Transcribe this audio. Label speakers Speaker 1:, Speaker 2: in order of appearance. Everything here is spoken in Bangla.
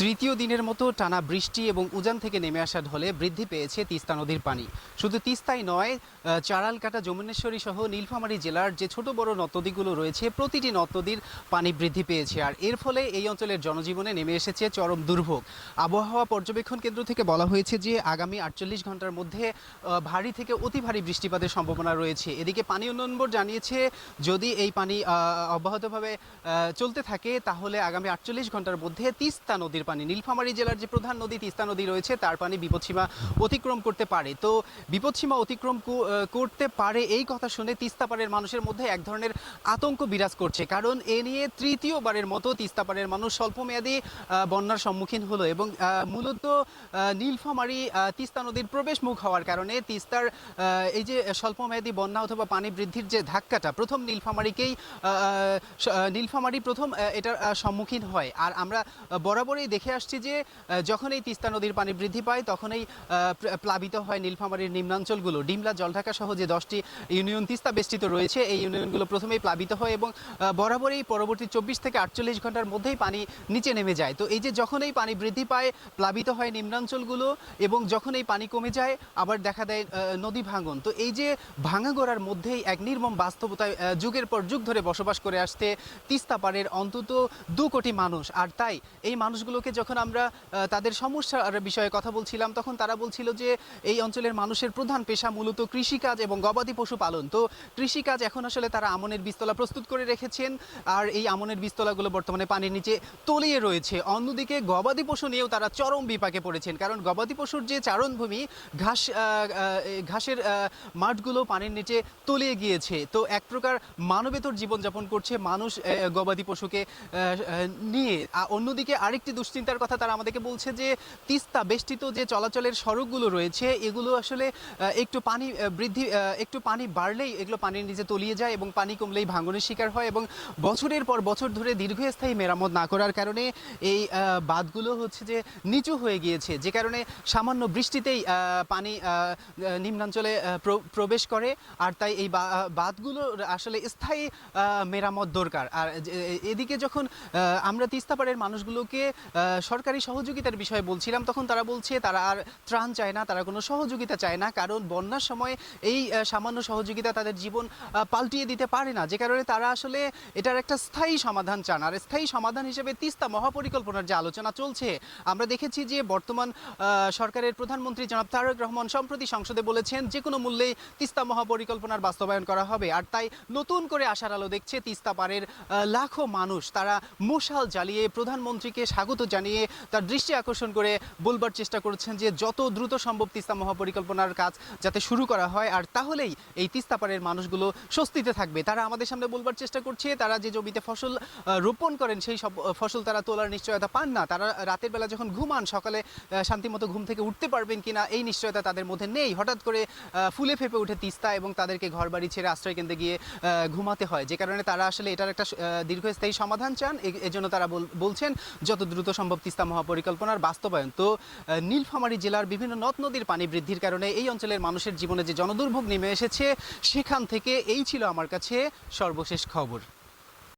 Speaker 1: তৃতীয় দিনের মতো টানা বৃষ্টি এবং উজান থেকে নেমে আসা ঢলে বৃদ্ধি পেয়েছে তিস্তা নদীর পানি। শুধু তিস্তাই নয়, চারালকাটা, যমুনেশ্বরী সহ নীলফামারী জেলার যে ছোট বড় নদ নদীগুলো রয়েছে প্রতিটি নদ নদীর পানি বৃদ্ধি পেয়েছে। আর এর ফলে এই অঞ্চলের জনজীবনে নেমে এসেছে চরম দুর্ভোগ। আবহাওয়া পর্যবেক্ষণ কেন্দ্র থেকে বলা হয়েছে যে আগামী 48 ঘন্টার মধ্যে ভারী থেকে অতি ভারী বৃষ্টিপাতের সম্ভাবনা রয়েছে। এদিকে পানি উন্নয়ন বোর্ড জানিয়েছে যদি এই পানি অব্যাহতভাবে চলতে থাকে তাহলে আগামী 48 ঘন্টার মধ্যে তিস্তা নদীর পানি, নীলফামারী জেলার যে প্রধান নদী তিস্তা নদী রয়েছে তার পানি বিপদসীমা অতিক্রম করতে পারে। তো বিপদসীমা অতিক্রম করতে পারে এই কথা শুনে তিস্তা পাড়ের মানুষের মধ্যে এক ধরনের আতঙ্ক বিরাজ করছে, কারণ এ নিয়ে তৃতীয়বারের মতো তিস্তা পাড়ের মানুষ স্বল্পমেয়াদী বন্যার সম্মুখীন হলো এবং মূলত নীলফামারী তিস্তা নদীর প্রবেশ মুখ হওয়ার কারণে তিস্তার এই যে স্বল্পমেয়াদী বন্যা অথবা পানি বৃদ্ধির যে ধাক্কাটা প্রথম নীলফামারী প্রথম এটার সম্মুখীন হয়। আর আমরা বরাবরই দেখে আসছি যে যখন এই তিস্তা নদীর পানি বৃদ্ধি পায় তখনই প্লাবিত হয় নীলফামারীর নিম্নাঞ্চলগুলো। ডিমলা, জলঢাকা সহ যে 10টি ইউনিয়ন তিস্তা বেষ্টিত রয়েছে এই ইউনিয়নগুলো প্রথমেই প্লাবিত হয় এবং বরাবরই পরবর্তী 24 থেকে 48 ঘন্টার মধ্যেই পানি নিচে নেমে যায়। তো এই যে যখন এই পানি বৃদ্ধি পায় প্লাবিত হয় নিম্নাঞ্চলগুলো এবং যখন এই পানি কমে যায় আবার দেখা দেয় নদী ভাঙন। তো এই যে ভাঙাগড়ার মধ্যেই এক নির্মম বাস্তবতায় যুগের পর যুগ ধরে বসবাস করে আসতে তিস্তা পাড়ের অন্তত 2 কোটি মানুষ। আর তাই এই মানুষগুলোকে যখন আমরা তাদের সমস্যার বিষয়ে কথা বলছিলাম তখন তারা বলছিল যে এই অঞ্চলের মানুষের প্রধান পেশা মূলত কৃষিকাজ এবং গবাদি পশু পালন। তো কৃষিকাজ এখন আসলে তারা আমনের বীজতলা প্রস্তুত করে রেখেছেন আর এই আমনের বীজতলাগুলো বর্তমানে পানির নিচে তলিয়ে রয়েছে। অন্যদিকে গবাদি পশু নিয়েও তারা চরম বিপাকে পড়েছেন, কারণ গবাদি পশুর যে চারণভূমি ঘাসের মাঠগুলো পানির নিচে তলিয়ে গিয়েছে। তো এক প্রকার মানবেতর জীবনযাপন করছে মানুষ গবাদি পশুকে নিয়ে। অন্যদিকে আরেকটি দুশ্চিন্তার কথা তারা আমাদেরকে বলছে যে তিস্তা বেষ্টিত যে চলাচলের সড়কগুলো রয়েছে এগুলো আসলে একটু পানি বাড়লেই এগুলো পানির নিচে তলিয়ে যায় এবং পানি কমলেই ভাঙনের শিকার হয় এবং বছরের পর বছর ধরে দীর্ঘস্থায়ী মেরামত না করার কারণে এই বাঁধগুলো হচ্ছে যে নিচু হয়ে গিয়েছে, যে কারণে সামান্য বৃষ্টিতেই পানি নিম্নাঞ্চলে প্রবেশ করে। আর তাই এই বাঁধগুলো আসলে স্থায়ী মেরামত দরকার। আর এদিকে যখন আমরা তিস্তা পাড়ের মানুষগুলোকে সরকারি সহযোগিতার বিষয়ে বলছিলাম তখন তারা বলছে তারা আর ত্রাণ চায় না, তারা কোনো সহযোগিতা চায় না, কারণ বন্যার সময় এই সামান্য সহযোগিতা তাদের জীবন পাল্টিয়ে দিতে পারে না, যে কারণে তারা আসলে এটার একটা স্থায়ী সমাধান চান। আর স্থায়ী সমাধান হিসেবে তিস্তা মহাপরিকল্পনার যে আলোচনা চলছে আমরা দেখেছি যে বর্তমান সরকারের প্রধানমন্ত্রী জনাব তারেক রহমান সম্প্রতি সংসদে বলেছেন যে কোনো মূল্যেই তিস্তা মহাপরিকল্পনার বাস্তবায়ন করা হবে। আর তাই নতুন করে আশার আলো দেখছে তিস্তা পাড়ের লাখো মানুষ। তারা মশাল জ্বালিয়ে প্রধানমন্ত্রীকে স্বাগত জানিয়ে তার দৃষ্টি আকর্ষণ করে বলবার চেষ্টা করছেন যে যত দ্রুত সম্ভব তিস্তা মহাপরিকল্পনার কাজ যাতে শুরু করা হয়, আর তাহলেই এই তিস্তা পাড়ের মানুষগুলো স্বস্তিতে থাকবে। তারা আমাদের সামনে বলবার চেষ্টা করছে তারা যে জমিতে ফসল রোপণ করেন সেই সব ফসল তারা তোলার নিশ্চয়তা পান না। তারা রাতের বেলা যখন ঘুমান সকালে শান্তিমতো ঘুম থেকে উঠতে পারবেন কিনা এই নিশ্চয়তা তাদের মধ্যে নেই। হঠাৎ করে ফুলে ফেপে উঠে তিস্তা এবং তাদেরকে ঘরবাড়ি ছেড়ে আশ্রয় কেন্দ্রে গিয়ে ঘুমাতে হয়, যে কারণে তারা আসলে এটার একটা দীর্ঘস্থায়ী সমাধান চান। এজন্য তারা বলছেন যত দ্রুত সম্ভব তিস্তা মহাপরিকল্পনার বাস্তবায়ন। তো নীলফামারী জেলার বিভিন্ন নদ নদীর পানি বৃদ্ধির কারণে এই অঞ্চলের মানুষের জীবনে যে জনদুর্ভোগ নেমে এসেছে সেখান থেকে এই ছিল আমার কাছে সর্বশেষ খবর।